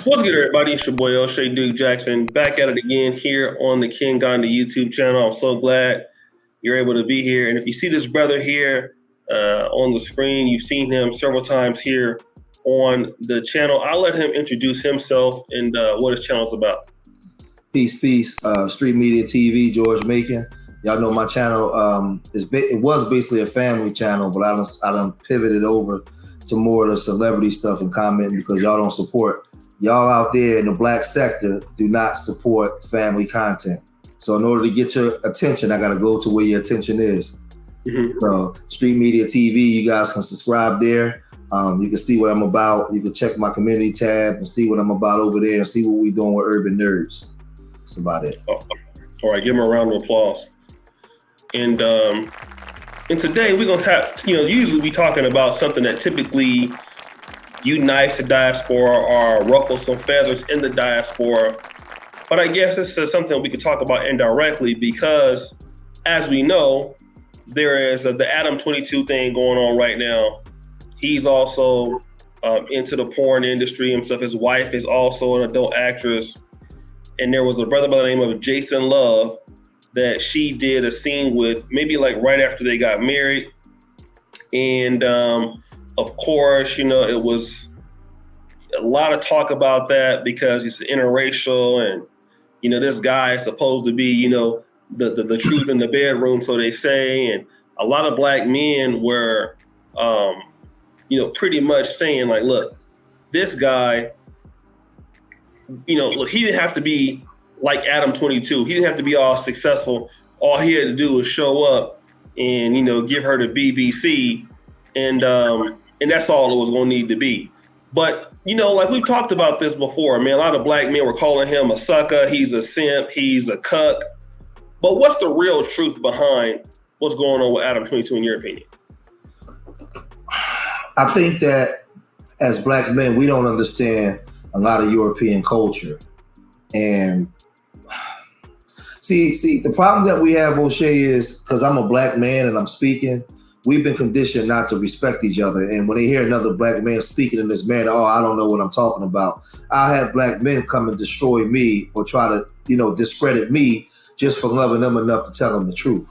What's good, everybody? It's your boy O'Shea Duke Jackson, back at it again here on the King Gandhi YouTube channel. I'm so glad you're able to be here. And if you see this brother here on the screen, you've seen him several times here on the channel. I'll let him introduce himself and what his channel is about. Peace. Street Media TV, George Macon. Y'all know my channel. It was basically a family channel, but I done pivoted over to more of the celebrity stuff and commenting because y'all don't support. Y'all out there in the black sector do not support family content. So in order to get your attention, I got to go to where your attention is. Mm-hmm. So Street Media TV, you guys can subscribe there. You can see what I'm about. You can check my community tab and see what I'm about over there and see what we're doing with Urban Nerds. That's about it. Oh, all right, give him a round of applause. And today we're gonna have, usually we talking about something that typically unites the diaspora or ruffles some feathers in the diaspora. But I guess this is something we could talk about indirectly because, as we know, there is the Adam 22 thing going on right now. He's also into the porn industry himself. His wife is also an adult actress. And there was a brother by the name of Jason Luv that she did a scene with maybe like right after they got married. And of course, it was a lot of talk about that because it's interracial and, this guy is supposed to be, the truth in the bedroom, so they say. And a lot of black men were, pretty much saying like, look, this guy, look, he didn't have to be like Adam 22. He didn't have to be all successful. All he had to do was show up and, give her the BBC. And that's all it was going to need to be. But, like we've talked about this before, man, a lot of black men were calling him a sucker. He's a simp. He's a cuck. But what's the real truth behind what's going on with Adam 22 in your opinion? I think that as black men, we don't understand a lot of European culture. And see, the problem that we have, O'Shea, is because I'm a black man and I'm speaking, we've been conditioned not to respect each other. And when they hear another black man speaking in this manner, I don't know what I'm talking about. I'll have black men come and destroy me or try to, discredit me just for loving them enough to tell them the truth.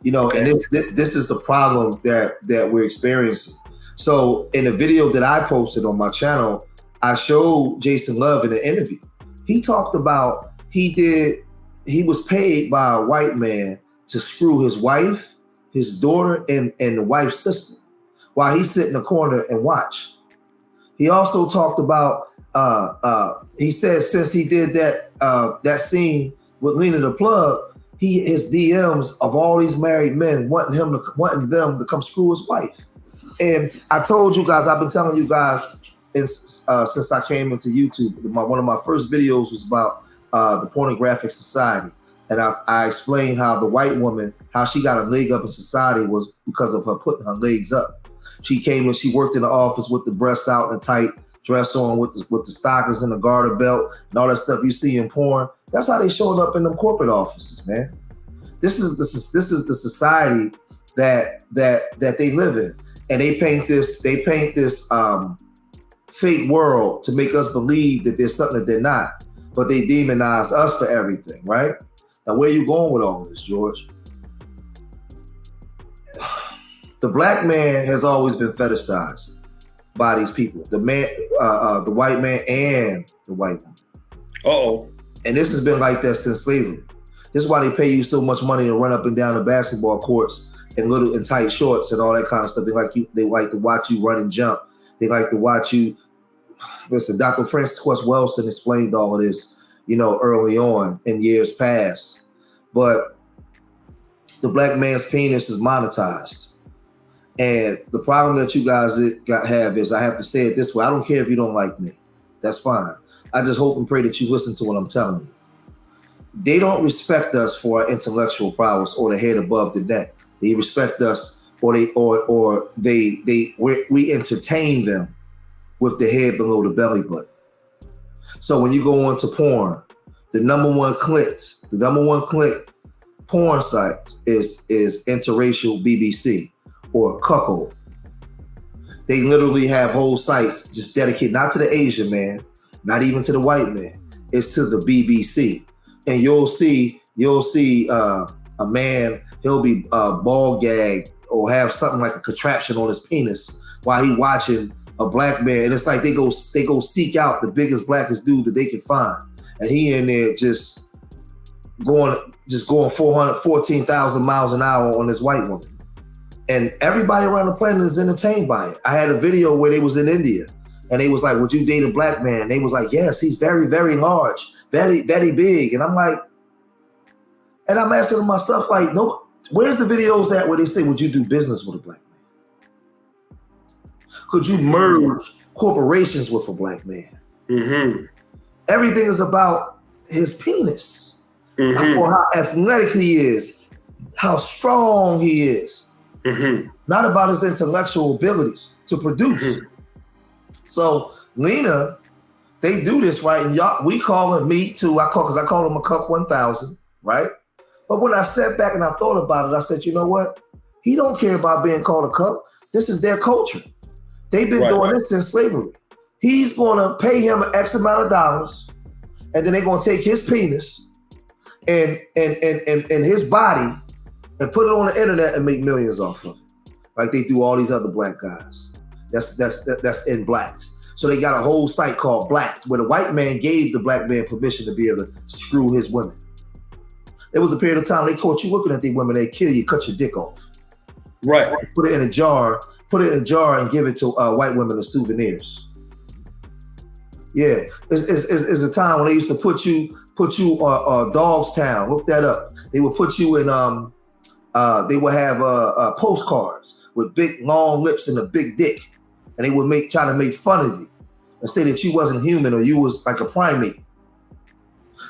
Okay. And this is the problem that we're experiencing. So in a video that I posted on my channel, I showed Jason Luv in an interview. He talked about he was paid by a white man to screw his wife, his daughter, and the wife's sister while he sit in the corner and watch. He also talked about, he said since he did that scene with Lena the Plug, his DMs of all these married men wanting them to come screw his wife. And I told you guys, I've been telling you guys since I came into YouTube, one of my first videos was about the pornographic society. And I explained how the white woman, how she got a leg up in society was because of her putting her legs up. She came and she worked in the office with the breasts out and a tight dress on with the stockings and the garter belt and all that stuff you see in porn. That's how they showed up in them corporate offices, man. This is the society that they live in. And they paint this fake world to make us believe that there's something that they're not, but they demonize us for everything, right? Now, where are you going with all this, George? The black man has always been fetishized by these people, the man, the white man and the white woman. Uh-oh. And this has been like that since slavery. This is why they pay you so much money to run up and down the basketball courts in tight shorts and all that kind of stuff. They like to watch you run and jump. They like to watch you. Listen, Dr. Francis Wellson explained all of this, early on in years past. But the black man's penis is monetized. And the problem that you guys have is, I have to say it this way, I don't care if you don't like me. That's fine. I just hope and pray that you listen to what I'm telling you. They don't respect us for our intellectual prowess or the head above the neck. They respect us, or we entertain them with the head below the belly button. So when you go onto porn, the number one click porn site is interracial BBC or cuckold. They literally have whole sites just dedicated not to the Asian man, not even to the white man. It's to the BBC, and you'll see a man. He'll be ball gagged or have something like a contraption on his penis while he watching a black man, and it's like they go seek out the biggest, blackest dude that they can find, and he in there just going 14,000 miles an hour on this white woman. And everybody around the planet is entertained by it. I had a video where they was in India and they was like, would you date a black man? And they was like, yes, he's very, very large, very, very big. And I'm like, and I'm asking myself, like, no, where's the videos at where they say, would you do business with a black man? Could you merge corporations with a black man? Mm-hmm. Everything is about his penis, or how athletic he is, how strong he is. Mm-hmm. Not about his intellectual abilities to produce. Mm-hmm. So Lena, they do this, right? And y'all, we call it me too. I call him a Cup 1000, right? But when I sat back and I thought about it, I said, you know what? He don't care about being called a cup. This is their culture. They've been doing this since slavery. He's going to pay him an X amount of dollars, and then they're going to take his penis and his body and put it on the internet and make millions off of it, like they do all these other black guys. That's in Blacked. So they got a whole site called Blacked, where the white man gave the black man permission to be able to screw his women. There was a period of time they caught you looking at these women, they kill you, cut your dick off. Right. Put it in a jar and give it to white women as souvenirs. Yeah, it's a time when they used to put you Dogstown. Look that up. They would put you in they would have postcards with big long lips and a big dick, and they would try to make fun of you and say that you wasn't human or you was like a primate.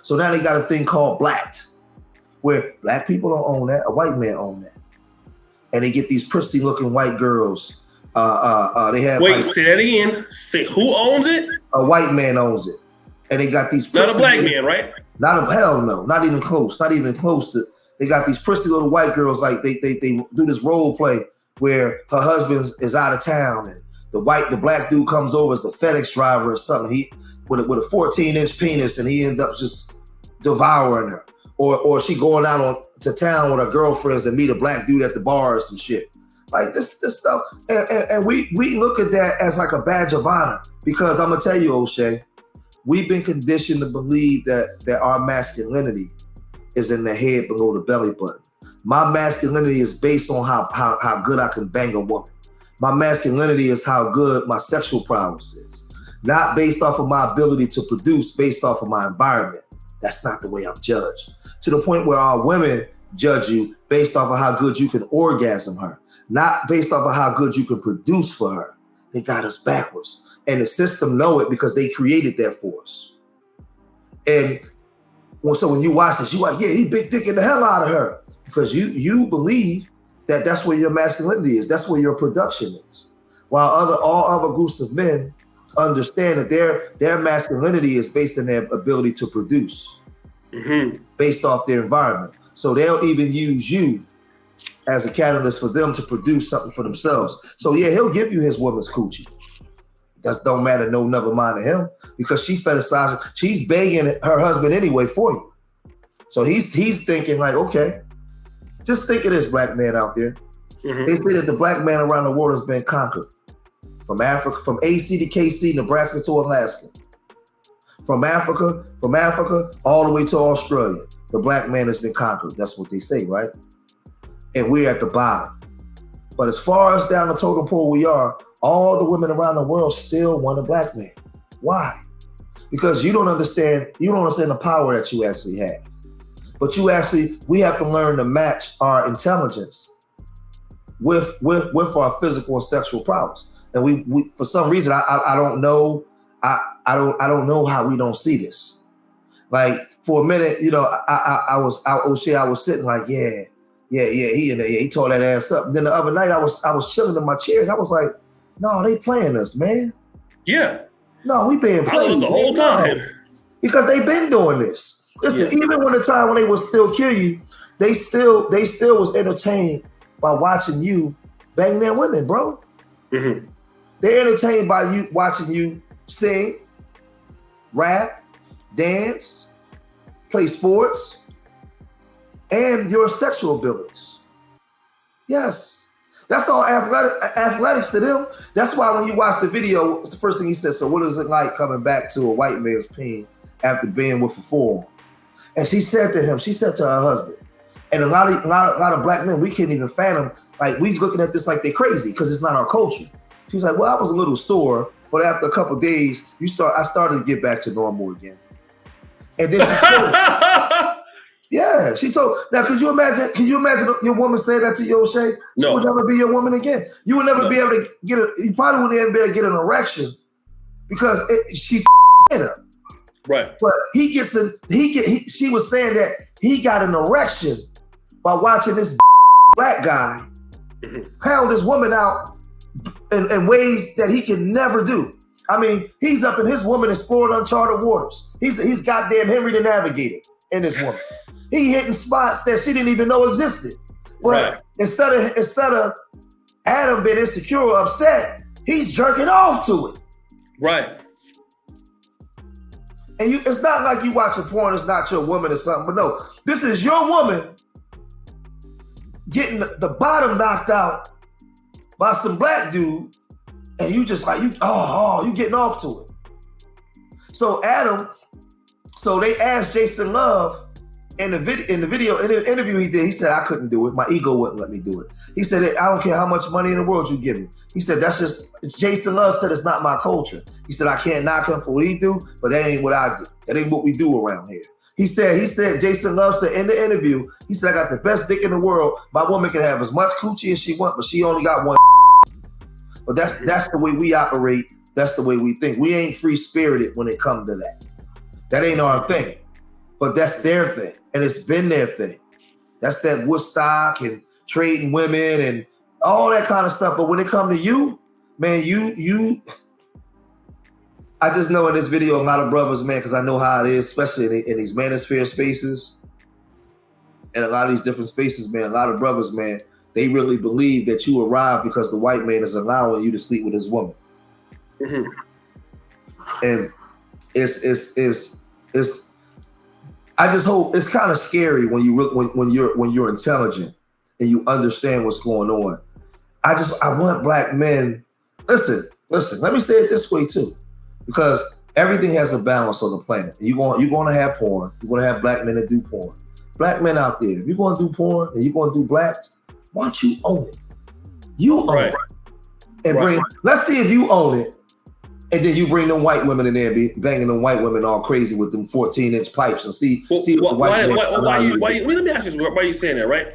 So now they got a thing called Blacked, where black people don't own that, a white man own that, and they get these prissy looking white girls. They have say that again. Say who owns it? A white man owns it, and they got these. Not a black man, right? Hell no, not even close. Not even close to. They got these prissy little white girls, like they do this role play where her husband is out of town and the black dude comes over as a FedEx driver or something. He with a 14-inch penis, and he ends up just devouring her. Or she going out to town with her girlfriends and meet a black dude at the bar or some shit. Like this stuff. And we look at that as like a badge of honor, because I'm gonna tell you, O'Shea, we've been conditioned to believe that our masculinity is in the head below the belly button. My masculinity is based on how good I can bang a woman. My masculinity is how good my sexual prowess is. Not based off of my ability to produce, based off of my environment. That's not the way I'm judged. To the point where our women judge you based off of how good you can orgasm her, not based off of how good you can produce for her. They got us backwards. And the system know it because they created that for us. And so when you watch this, you're like, yeah, he big dicking the hell out of her. Because you believe that that's where your masculinity is. That's where your production is. While all other groups of men understand that their masculinity is based on their ability to produce, based off their environment. So they'll even use you as a catalyst for them to produce something for themselves. So yeah, he'll give you his woman's coochie. That don't matter, never mind to him, because she fetishizing, she's begging her husband anyway for you. So he's thinking like, okay, just think of this black man out there. They say that the black man around the world has been conquered. From Africa, from AC to KC, Nebraska to Alaska. From Africa, all the way to Australia. The black man has been conquered. That's what they say, right? And we're at the bottom. But as far as down the totem pole we are, all the women around the world still want a black man. Why? Because you don't understand the power that you actually have. But we have to learn to match our intelligence with our physical and sexual prowess. And we for some reason, I don't know, I don't know how we don't see this. Like for a minute, I was sitting like, he tore that ass up. And then the other night I was chilling in my chair and I was like, no, they playing us, man. Yeah. No, we being played the whole time. No. Because they've been doing this. Listen, even when the time when they would still kill you, they still was entertained by watching you bang their women, bro. They're entertained by you watching you sing, rap, dance, play sports, and your sexual abilities. Yes. That's all athletics to them. That's why when you watch the video, it's the first thing he said, so what is it like coming back to a white man's pain after being with a forearm? And she said to her husband, and a lot of black men, we can't even fathom, like we looking at this like they're crazy because it's not our culture. She was like, well, I was a little sore, but after a couple of days, I started to get back to normal again. And then she told me, yeah, she told. Now, could you imagine your woman say that to you, O'Shea? She would never be your woman again. You would never be able to get you probably wouldn't even be able to get an erection because she her. Right. But she was saying that he got an erection by watching this black guy pound this woman out in ways that he can never do. I mean, he's up in his woman exploring uncharted waters. He's goddamn Henry the Navigator in this woman. He hitting spots that she didn't even know existed. But instead of Adam being insecure or upset, he's jerking off to it. Right. And it's not like you watching porn, it's not your woman or something, but no, this is your woman getting the bottom knocked out by some black dude, and you just like, you getting off to it. So they asked Jason Luv in the interview he did, he said, I couldn't do it. My ego wouldn't let me do it. He said, I don't care how much money in the world you give me. He said, Jason Luv said, it's not my culture. He said, I can't knock him for what he do, but that ain't what I do. That ain't what we do around here. He said, Jason Luv said in the interview, he said, I got the best dick in the world. My woman can have as much coochie as she wants, but she only got one. But that's the way we operate. That's the way we think. We ain't free-spirited when it comes to that. That ain't our thing. But that's their thing. And it's been their thing. That's that Woodstock and trading women and all that kind of stuff. But when it comes to you, man, I just know in this video, a lot of brothers, man, because I know how it is, especially in these manosphere spaces and a lot of these different spaces, man, a lot of brothers, man, they really believe that you arrived because the white man is allowing you to sleep with his woman. Mm-hmm. And it's I just hope it's kind of scary when you're intelligent and you understand what's going on. I want black men. Listen. Let me say it this way too, because everything has a balance on the planet. You're going to have porn. You're going to have black men that do porn. Black men out there, if you're going to do porn and you're going to do blacks, why don't you own it? You own it, and let's see if you own it. And then you bring them white women in there, be banging them white women all crazy with them 14-inch pipes, and see let me ask you, why are you saying that, right?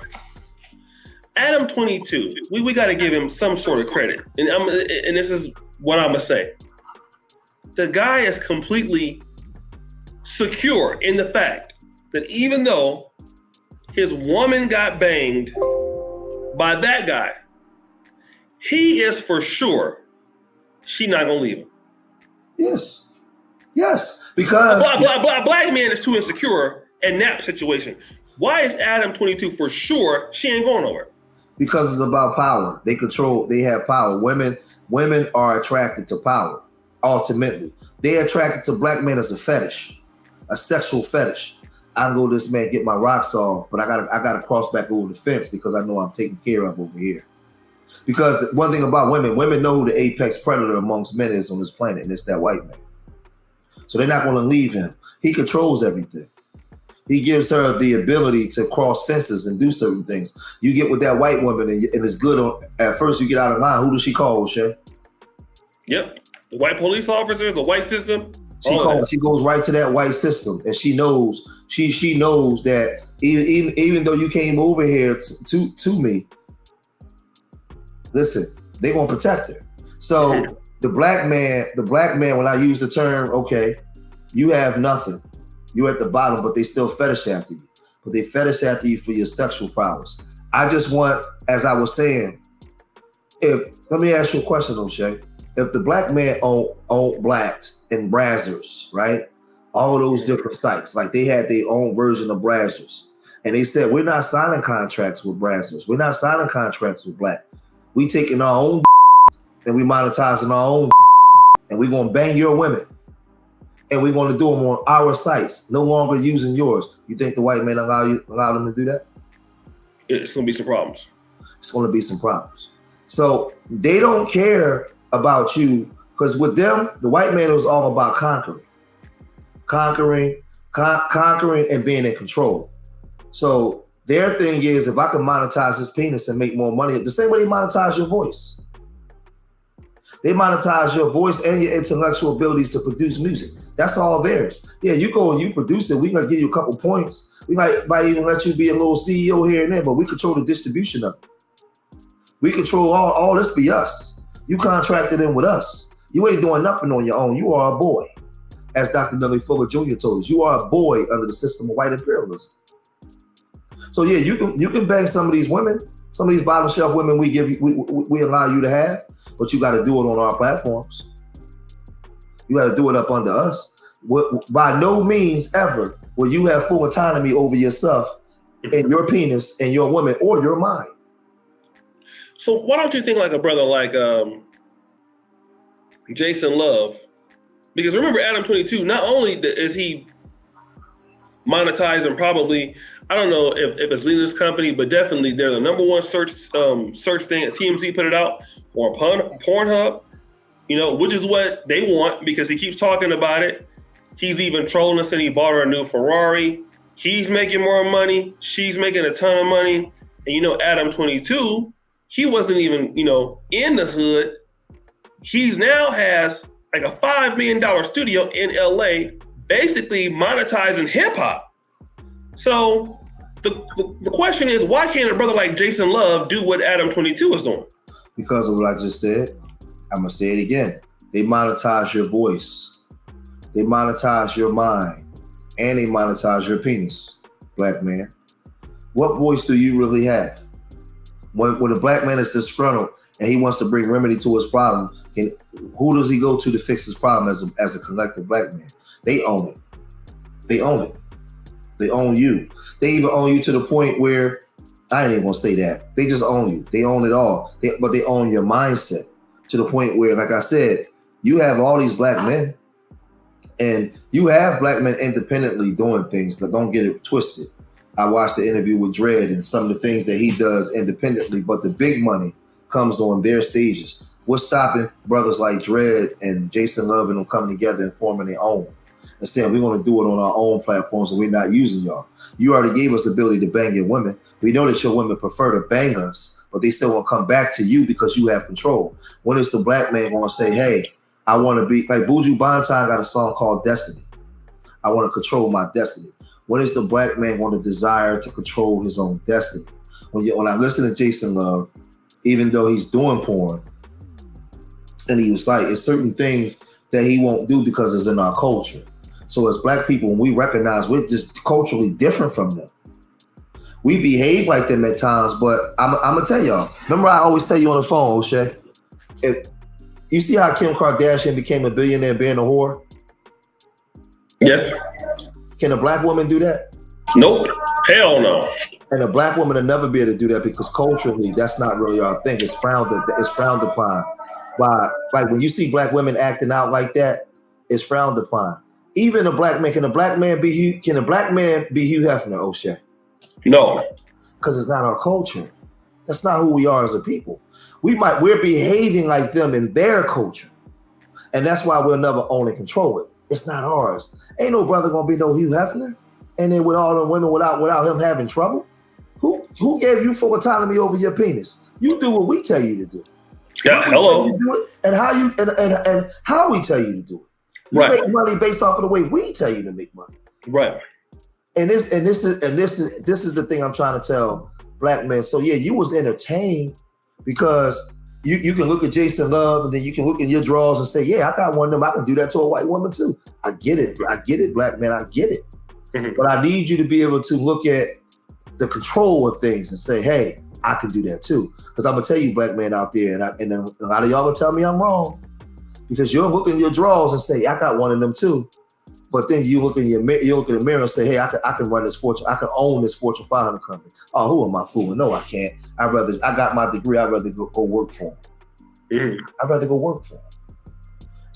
Adam 22, we got to give him some sort of credit, and this is what I'm gonna say. The guy is completely secure in the fact that even though his woman got banged by that guy, he is for sure she not gonna leave him. Yes, because a black man is too insecure in that situation. Why is Adam 22 for sure she ain't going nowhere? Because it's about power. They have power. Women are attracted to power. Ultimately, they're attracted to black men as a fetish, a sexual fetish. I can go to this man, get my rocks off, but I gotta cross back over the fence because I know I'm taken care of over here. Because the one thing about women know who the apex predator amongst men is on this planet, and it's that white man. So they're not going to leave him. He controls everything. He gives her the ability to cross fences and do certain things. You get with that white woman, and it's good. At first, you get out of line. Who does she call, O'Shea? Yep, the white police officer, the white system. She goes right to that white system, and she knows that even though you came over here to me. Listen, they're gonna protect her. So the black man, when I use the term, okay, you have nothing. You're at the bottom, but they still fetish after you. But they fetish after you for your sexual prowess. I just want, as I was saying, let me ask you a question, O'Shea. If the black man owned Blacked and Brazzers, right? All those different sites, like they had their own version of Brazzers. And they said, we're not signing contracts with Brazzers. We're not signing contracts with Black. We taking our own and we monetizing our own and we gonna bang your women. and we're going to do them on our sites, no longer using yours. You think the white man allow them to do that? It's going to be some problems. It's going to be some problems. So they don't care about you, because with them, the white man was all about conquering and being in control. So their thing is, if I can monetize his penis and make more money, the same way they monetize your voice. They monetize your voice and your intellectual abilities to produce music. That's all theirs. Yeah, you go and you produce it. We gonna give you a couple points. We might even let you be a little CEO here and there, but we control the distribution of it. We control all this be us. You contracted in with us. You ain't doing nothing on your own. You are a boy. As Dr. Nelly Fuller Jr. told us, you are a boy under the system of white imperialism. So yeah, you can bang some of these women, some of these bottom shelf women we allow you to have, but you got to do it on our platforms. You got to do it up under us. By no means ever will you have full autonomy over yourself and your penis and your woman or your mind. So why don't you think like a brother like Jason Luv? Because remember, Adam 22, not only is he monetizing probably, I don't know if it's leading this company, but definitely they're the number one search thing. TMZ put it out on Pornhub, which is what they want because he keeps talking about it. He's even trolling us and he bought her a new Ferrari. He's making more money. She's making a ton of money. And Adam 22, he wasn't even, in the hood. He now has like a $5 million studio in LA, basically monetizing hip hop. So the question is, why can't a brother like Jason Luv do what Adam 22 is doing? Because of what I just said. I'm going to say it again. They monetize your voice. They monetize your mind. And they monetize your penis, black man. What voice do you really have? When a black man is disgruntled and he wants to bring remedy to his problem, who does he go to fix his problem as a collective black man? They own it. They own it. They own you. They even own you to the point where, I ain't even gonna say that. They just own you. They own it all. But they own your mindset to the point where, like I said, you have all these black men and you have black men independently doing things. That don't get it twisted. I watched the interview with Dredd and some of the things that he does independently, but the big money comes on their stages. What's stopping brothers like Dredd and Jason Luv and them coming together and forming their own and saying we're going to do it on our own platforms and we're not using y'all? You already gave us the ability to bang your women. We know that your women prefer to bang us, but they still want to come back to you because you have control. When is the black man going to say, hey, I want to be like Buju Banton got a song called Destiny. I want to control my destiny. When is the black man going to desire to control his own destiny? When I listen to Jason Luv, even though he's doing porn, and he was like, it's certain things that he won't do because it's in our culture. So as black people, when we recognize we're just culturally different from them, we behave like them at times, but I'm going to tell y'all, remember I always tell you on the phone, O'Shea, if you see how Kim Kardashian became a billionaire being a whore? Yes. Can a black woman do that? Nope. Hell no. And a black woman will never be able to do that because culturally, that's not really our thing. It's frowned upon. By, like when you see black women acting out like that, it's frowned upon. Even a black man, can a black man be Hugh Hefner, O'Shea? No. Because it's not our culture. That's not who we are as a people. We're behaving like them in their culture. And that's why we'll never own and control it. It's not ours. Ain't no brother gonna be no Hugh Hefner. And then with all the women without him having trouble. Who gave you full autonomy over your penis? You do what we tell you to do. Yeah, hello. You do it and how we tell you to do it. You make money based off of the way we tell you to make money. Right. And this is the thing I'm trying to tell black men. So yeah, you was entertained because you can look at Jason Luv and then you can look at your drawers and say, yeah, I got one of them. I can do that to a white woman too. I get it, black man. I get it. Mm-hmm. But I need you to be able to look at the control of things and say, hey, I can do that too. Because I'm gonna tell you, black man out there, and a lot of y'all gonna tell me I'm wrong. Because you'll look in your drawers and say, I got one of them too. But then you look in the mirror and say, hey, I can run this Fortune, I can own this Fortune 500 company. Oh, who am I fooling? No, I can't. I got my degree, I'd rather go work for them. Mm-hmm. I'd rather go work for them.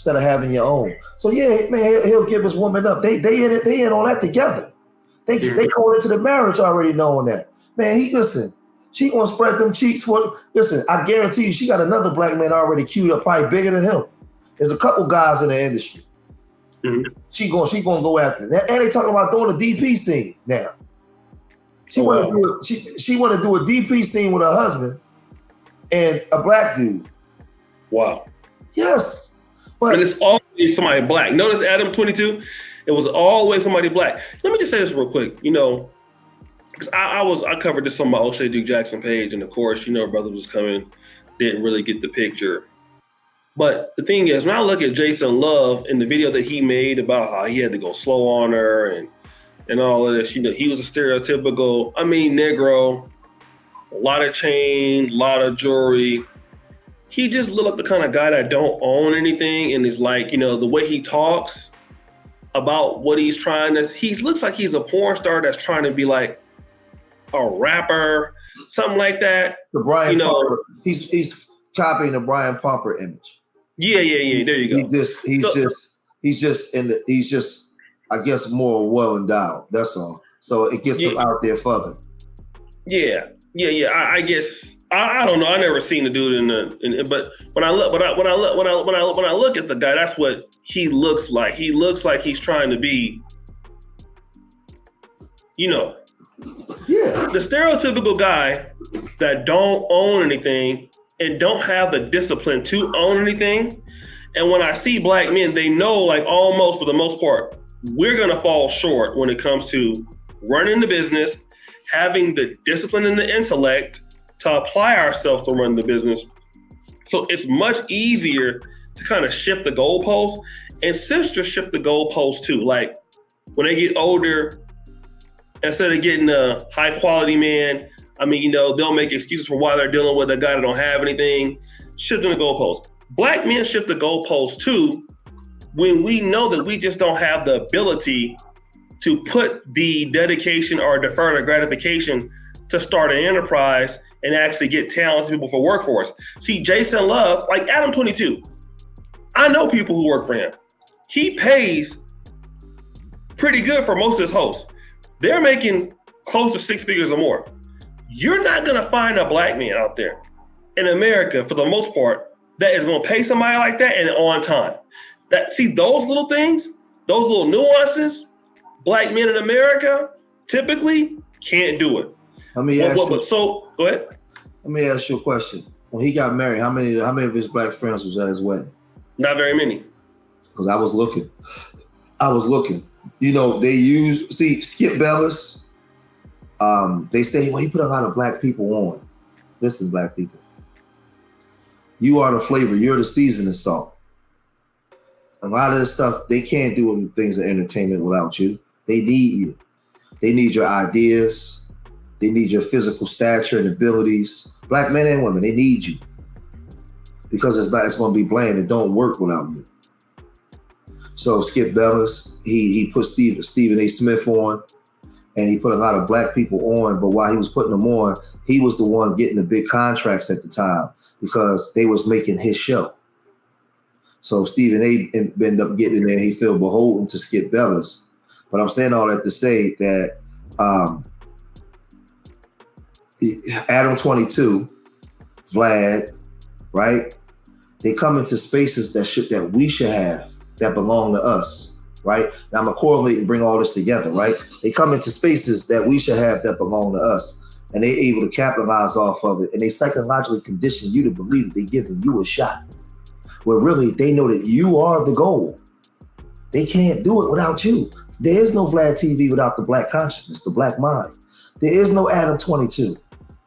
instead of having your own. So yeah, man, he'll give his woman up. They in on that together. They go into the marriage already knowing that. Man, she gonna spread them cheeks for. Listen, I guarantee you, she got another black man already queued up, probably bigger than him. There's a couple guys in the industry. Mm-hmm. She gonna go after that, and they talking about doing a DP scene now. She want to do a DP scene with her husband and a black dude. Wow. Yes, and it's always somebody black. Notice Adam 22. It was always somebody black. Let me just say this real quick. You know, because I covered this on my O'Shea Duke Jackson page, and of course, you know, brother was coming, didn't really get the picture. But the thing is, when I look at Jason Luv in the video that he made about how he had to go slow on her and all of this, you know, he was a stereotypical, Negro, a lot of chain, a lot of jewelry. He just looked like the kind of guy that don't own anything and is like, you know, the way he talks about what he's trying to, he looks like he's a porn star that's trying to be like a rapper, something like that. The Brian Pumper, he's copying the Brian Pumper image. Yeah. There you go. He's just I guess more well endowed. That's all. So it gets him out there further. Yeah. I guess I don't know. I never seen the dude but when I look at the guy, that's what he looks like. He looks like he's trying to be, you know, the stereotypical guy that don't own anything and don't have the discipline to own anything. And when I see black men, they know, like, almost for the most part, we're going to fall short when it comes to running the business, having the discipline and the intellect to apply ourselves to run the business. So it's much easier to kind of shift the goalposts, and sisters shift the goalposts too. Like when they get older, instead of getting a high quality man, they'll make excuses for why they're dealing with a guy that don't have anything, shifting the goalposts. Black men shift the goalposts too when we know that we just don't have the ability to put the dedication or defer the gratification to start an enterprise and actually get talented people for workforce. See, Jason Luv, like Adam 22, I know people who work for him. He pays pretty good for most of his hosts. They're making close to 6 figures or more. You're not gonna find a black man out there in America, for the most part, that is gonna pay somebody like that and on time. Those little things, those little nuances, black men in America typically can't do it. Let me ask you. So go ahead. Let me ask you a question. When he got married, how many of his black friends was at his wedding? Not very many. Because I was looking. You know, Skip Bayless. They say, well, he put a lot of black people on. Listen, black people. You are the flavor. You're the seasoning salt. A lot of this stuff, they can't do things of entertainment without you. They need you. They need your ideas. They need your physical stature and abilities. Black men and women, they need you. Because it's going to be bland. It don't work without you. So Skip Bayless, he put Stephen A. Smith on, and he put a lot of black people on. But while he was putting them on, he was the one getting the big contracts at the time because they was making his show. So Stephen A. ended up getting in there. He felt beholden to Skip Bayless. But I'm saying all that to say that Adam 22, Vlad, right? They come into spaces that we should have, that belong to us, right? Now I'm gonna correlate and bring all this together, right? They come into spaces that we should have that belong to us, and they're able to capitalize off of it, and they psychologically condition you to believe that they're giving you a shot. Well, really, they know that you are the goal. They can't do it without you. There is no Vlad TV without the black consciousness, the black mind. There is no Adam 22.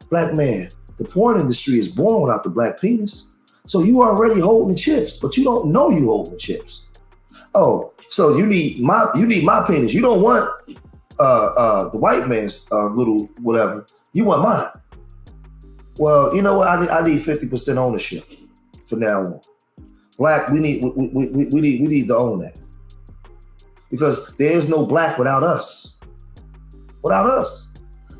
Black man, the porn industry is born without the black penis. So you are already holding the chips, but you don't know you holding the chips. Oh, so you need my penis. You don't want the white man's little whatever. You want mine. Well, you know what? I need 50% ownership from now on. Black, we need to own that. Because there is no black without us. Without us.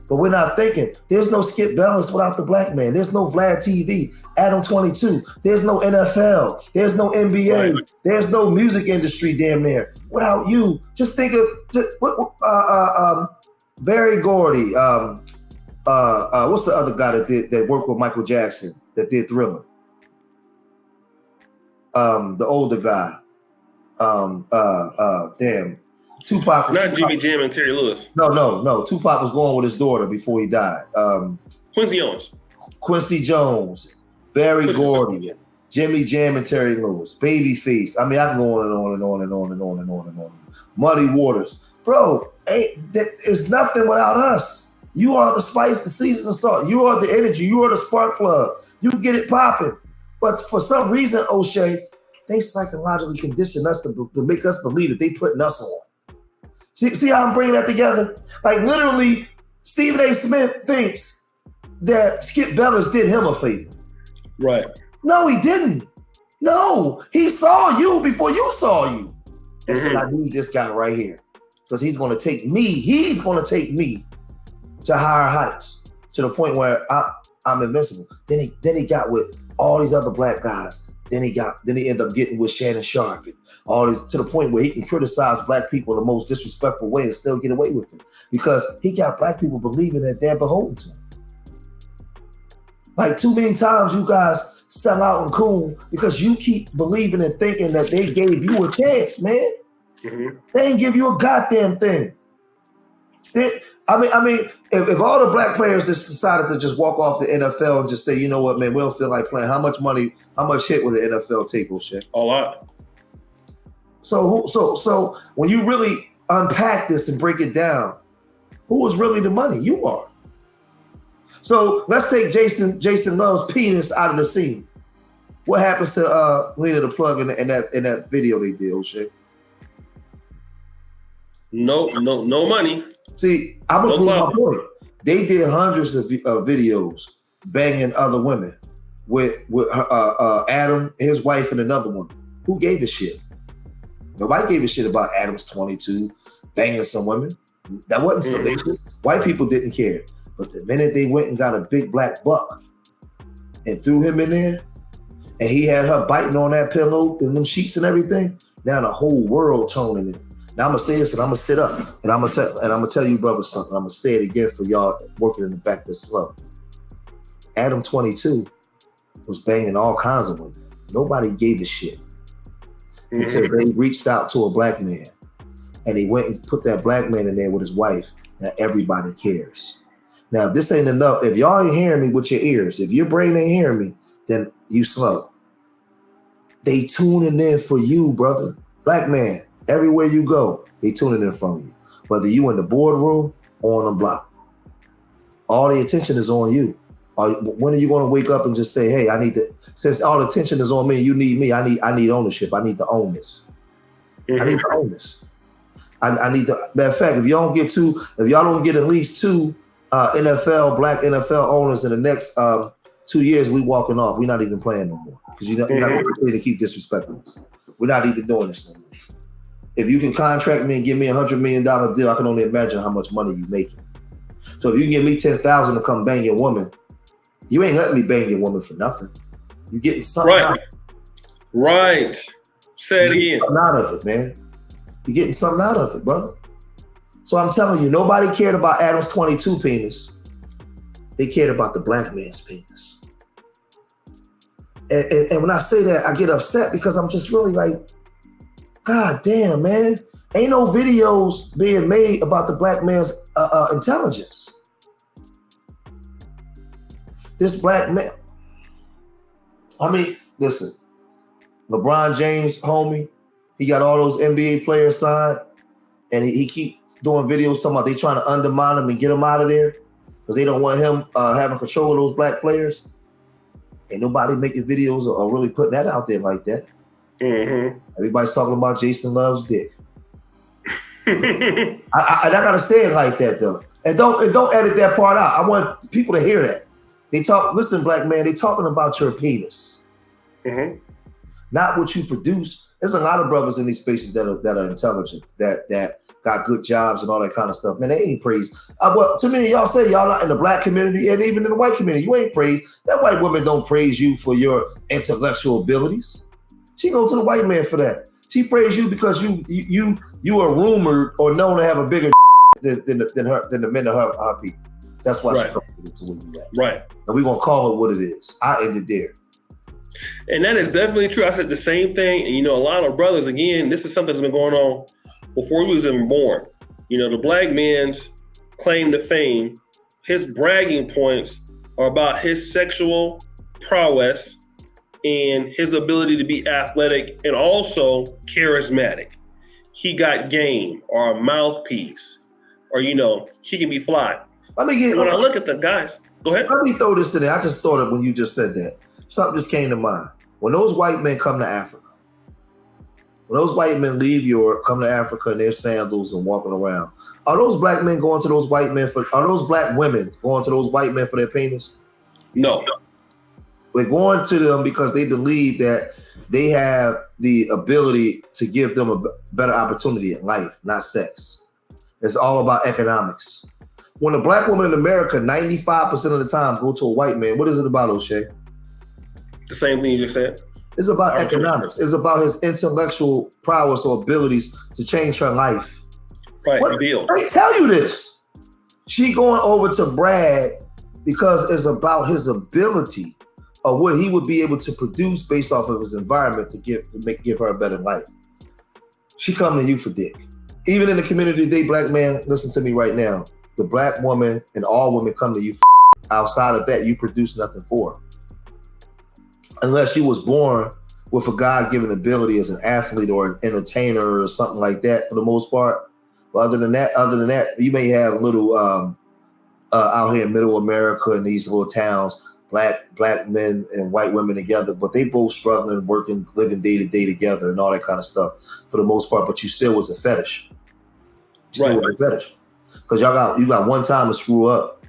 But we're not thinking. There's no Skip Bayless without the black man. There's no Vlad TV, Adam 22. There's no NFL. There's no NBA. Right. There's no music industry damn near without you. Just think of Barry Gordy. What's the other guy that worked with Michael Jackson that did Thriller? The older guy. Tupac. Not Jimmy Jam and Terry Lewis. No. Tupac was going with his daughter before he died. Quincy Jones, Barry Gordy, Jimmy Jam and Terry Lewis, Babyface. I mean, I can go on and on and on and on and on and on and on. Muddy Waters. Bro, it's nothing without us. You are the spice, the season, the salt. You are the energy. You are the spark plug. You get it popping. But for some reason, O'Shea, they psychologically condition us to make us believe that they putting us on. See how I'm bringing that together? Like literally, Stephen A. Smith thinks that Skip Bayless did him a favor. Right. No, he didn't. No, he saw you before you saw you. And said, I need this guy right here. Because he's going to take me to higher heights. To the point where I'm invincible. Then he got with all these other black guys. Then he ended up getting with Shannon Sharp and all this, to the point where he can criticize black people in the most disrespectful way and still get away with it because he got black people believing that they're beholden to him. Like too many times you guys sell out and cool because you keep believing and thinking that they gave you a chance, man. They ain't give you a goddamn thing. I mean, if all the black players just decided to just walk off the NFL and just say, you know what, man, we don't feel like playing. How much hit would the NFL take, O'Shea? A lot. So when you really unpack this and break it down, who is really the money? You are. So let's take Jason Luv's penis out of the scene. What happens to Lena the Plug in that video they did, O'Shea? No money. See, I'm gonna prove my point. They did hundreds of videos banging other women with Adam, his wife, and another one. Who gave a shit? Nobody gave a shit about Adam's 22 banging some women. That wasn't salacious. White people didn't care. But the minute they went and got a big black buck and threw him in there, and he had her biting on that pillow and them sheets and everything, now the whole world toning in. Now I'm gonna say this and I'm gonna sit up and I'm gonna tell you brothers something. I'm gonna say it again for y'all working in the back this slow. Adam 22 was banging all kinds of women. Nobody gave a shit until they reached out to a black man and he went and put that black man in there with his wife. Now everybody cares. Now if this ain't enough, if y'all ain't hearing me with your ears, if your brain ain't hearing me, then you slow. They tuning in for you, brother. Black man. Everywhere you go, they tuning in from you. Whether you in the boardroom or on the block. All the attention is on you. When are you going to wake up and just say, hey, since all the attention is on me, you need me, I need ownership. I need to own this. I need to own this. I need to, matter of fact, if y'all don't get at least two black NFL owners in the next 2 years, we walking off. We're not even playing no more. Because you're not going to continue to keep disrespecting us. We're not even doing this no more. If you can contract me and give me $100 million deal, I can only imagine how much money you're making. So if you can give me $10,000 to come bang your woman, you ain't letting me bang your woman for nothing. You're getting something out of it. Right. Say it again. Something out of it, man. You're getting something out of it, brother. So I'm telling you, nobody cared about Adam's 22 penis. They cared about the black man's penis. And when I say that, I get upset because I'm just really like, God damn, man. Ain't no videos being made about the black man's intelligence. This black man. I mean, listen. LeBron James, homie, he got all those NBA players signed, and he keep doing videos talking about they trying to undermine him and get him out of there because they don't want him having control of those black players. Ain't nobody making videos or really putting that out there like that. Everybody's talking about Jason Luv's dick. I gotta say it like that though, and don't edit that part out. I want people to hear that. Listen, black man, they talking about your penis, not what you produce. There's a lot of brothers in these spaces that are intelligent, that got good jobs and all that kind of stuff. Man, they ain't praised. Well, too many of y'all say y'all not in the black community and even in the white community. You ain't praised. That white woman don't praise you for your intellectual abilities. She go to the white man for that. She praise you because you are rumored or known to have a bigger than the men of her people. That's why she comes to where you at. Right. And we're gonna call it what it is. I ended there. And that is definitely true. I said the same thing. And a lot of brothers, again, this is something that's been going on before he was even born. The black man's claim to fame, his bragging points are about his sexual prowess and his ability to be athletic and also charismatic. He got game or a mouthpiece or, he can be fly. When I look at the guys, go ahead. Let me throw this in there. I just thought of when you just said that. Something just came to mind. When those white men come to Africa, when those white men leave Europe, come to Africa in their sandals and walking around, are those black men going to those white men are those black women going to those white men for their penis? No. We're going to them because they believe that they have the ability to give them a better opportunity in life, not sex. It's all about economics. When a black woman in America, 95% of the time go to a white man, what is it about, O'Shea? The same thing you just said. It's about economics. It's about his intellectual prowess or abilities to change her life. Right, deal. They tell you this. She going over to Brad because it's about his ability or what he would be able to produce based off of his environment to give her a better life. She come to you for dick. Even in the community today, black man, listen to me right now. The black woman and all women come to you for outside of that, you produce nothing for her. Unless you was born with a God-given ability as an athlete or an entertainer or something like that for the most part. But other than that, you may have little out here in middle America in these little towns, black men and white women together, but they both struggling, working, living day to day together and all that kind of stuff for the most part, but you still was a fetish. Still was a fetish. Because you got one time to screw up,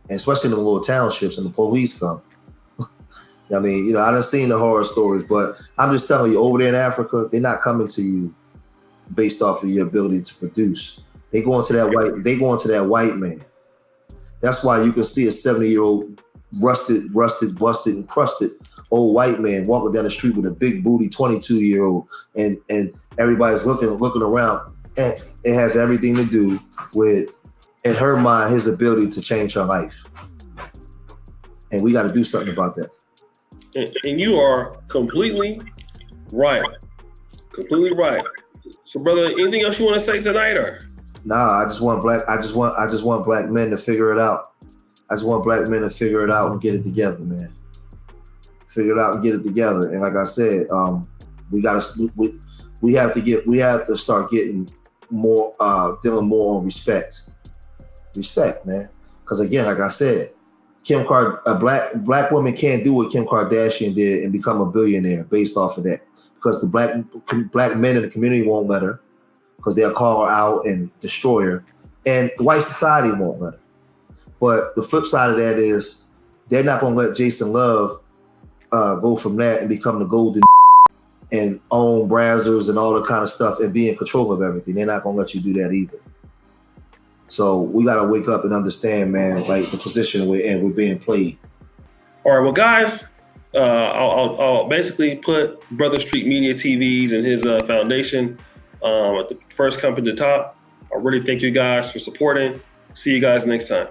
and especially in the little townships and the police come. I mean, I done seen the horror stories, but I'm just telling you, over there in Africa, they're not coming to you based off of your ability to produce. They go into that white man. That's why you can see a 70-year-old rusted, busted, and crusted old white man walking down the street with a big booty 22-year-old, and everybody's looking around. And it has everything to do with, in her mind, his ability to change her life. And we got to do something about that. And you are completely right. Completely right. So, brother, anything else you want to say tonight, or? Nah, I just want black men to figure it out. I just want black men to figure it out and get it together, man. Figure it out and get it together. And like I said, we have to start getting more, dealing more on respect. Respect, man. Because again, like I said, a black woman can't do what Kim Kardashian did and become a billionaire based off of that, because the black men in the community won't let her, because they'll call her out and destroy her, and white society won't let her. But the flip side of that is they're not going to let Jason Luv go from that and become the golden and own Brazzers and all the kind of stuff and be in control of everything. They're not going to let you do that either. So we got to wake up and understand, man, like the position we're in, we're being played. All right, well, guys, I'll basically put Brother Street Media TVs and his foundation at the first company at the top. I really thank you guys for supporting. See you guys next time.